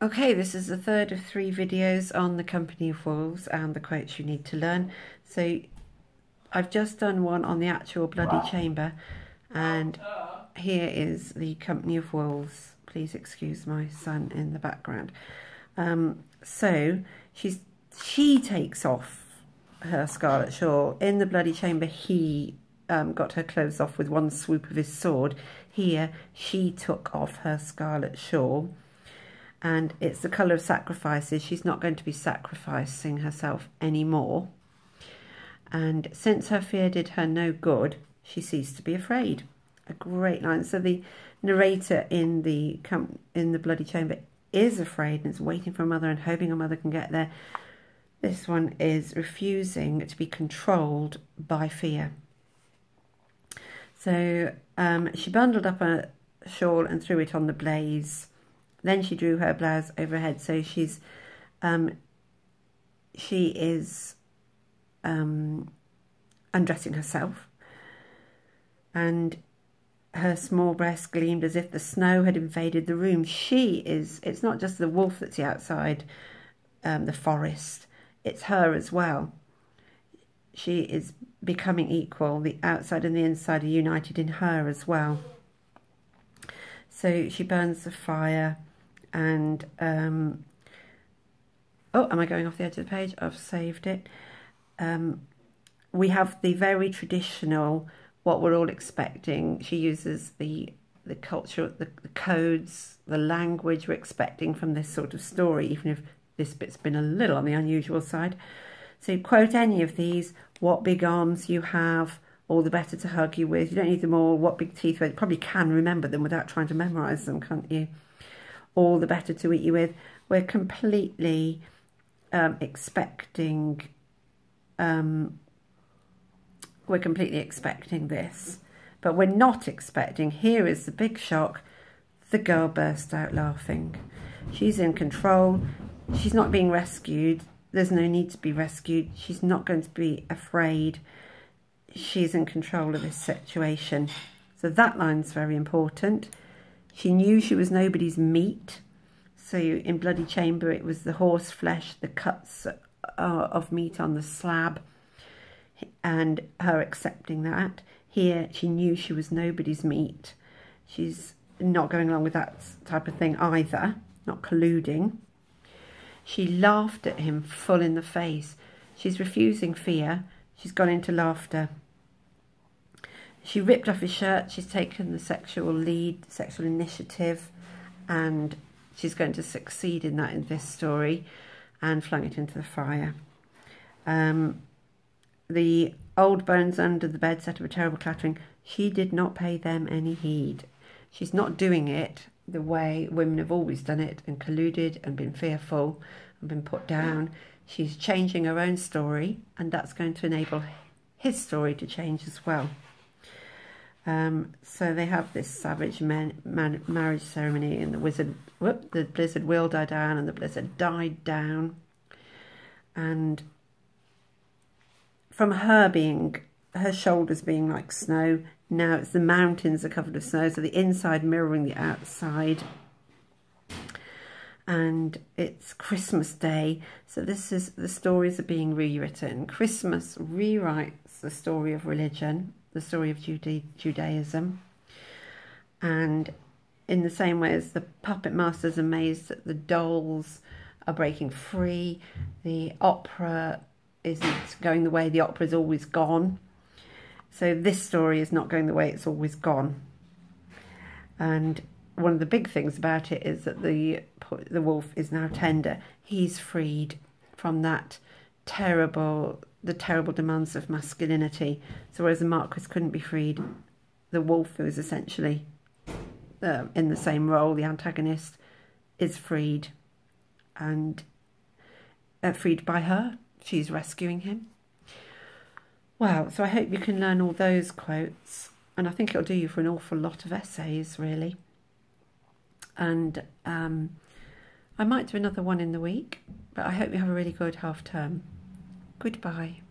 Okay, this is the third of 3 videos on the Company of Wolves and the quotes you need to learn. So I've just done one on the actual Bloody Chamber, and here is the Company of Wolves. Please excuse my son in the background. So she takes off her scarlet shawl. In the Bloody Chamber, he got her clothes off with one swoop of his sword. Here, she took off her scarlet shawl. And it's the colour of sacrifices. She's not going to be sacrificing herself anymore. And since her fear did her no good, she ceased to be afraid. A great line. So the narrator in the Bloody Chamber is afraid and is waiting for her mother and hoping her mother can get there. This one is refusing to be controlled by fear. So she bundled up a shawl and threw it on the blaze. Then she drew her blouse over her head, so she is undressing herself, and her small breast gleamed as if the snow had invaded the room. It's not just the wolf that's outside the forest, it's her as well. She is becoming equal. The outside and the inside are united in her as well. So she burns the fire. And oh, am I going off the edge of the page? I've saved it. We have the very traditional, what we're all expecting. She uses the culture, the codes, the language we're expecting from this sort of story, even if this bit's been a little on the unusual side. So quote any of these: what big arms you have, all the better to hug you with. You don't need them all. What big teeth? You probably can remember them without trying to memorise them, can't you? All the better to eat you with. We're completely expecting this, but we're not expecting. Here is the big shock. The girl burst out laughing. She's in control. She's not being rescued. There's no need to be rescued. She's not going to be afraid. She's in control of this situation. So that line's very important. She knew she was nobody's meat. So in Bloody Chamber, it was the horse flesh, the cuts of meat on the slab, and her accepting that. Here, she knew she was nobody's meat. She's not going along with that type of thing either, not colluding. She laughed at him full in the face. She's refusing fear. She's gone into laughter. She ripped off his shirt. She's taken the sexual lead, sexual initiative, and she's going to succeed in that in this story, and flung it into the fire. The old bones under the bed set up a terrible clattering. She did not pay them any heed. She's not doing it the way women have always done it, and colluded and been fearful and been put down. She's changing her own story, and that's going to enable his story to change as well. So they have this savage marriage ceremony, and the blizzard will die down, and the blizzard died down. And from her shoulders being like snow, now it's the mountains are covered with snow, so the inside mirroring the outside. And it's Christmas Day, so this is the stories are being rewritten. Christmas rewrites the story of religion, the story of Judaism, and in the same way as the puppet masters are amazed that the dolls are breaking free, the opera isn't going the way the opera's always gone. So this story is not going the way it's always gone. And one of the big things about it is that the wolf is now tender. He's freed from that the terrible demands of masculinity. So whereas the Marquis couldn't be freed, the wolf, who is essentially in the same role, the antagonist, is freed, and freed by her. She's rescuing him. Wow, so I hope you can learn all those quotes, and I think it'll do you for an awful lot of essays, really. And I might do another one in the week, but I hope you have a really good half term. Goodbye.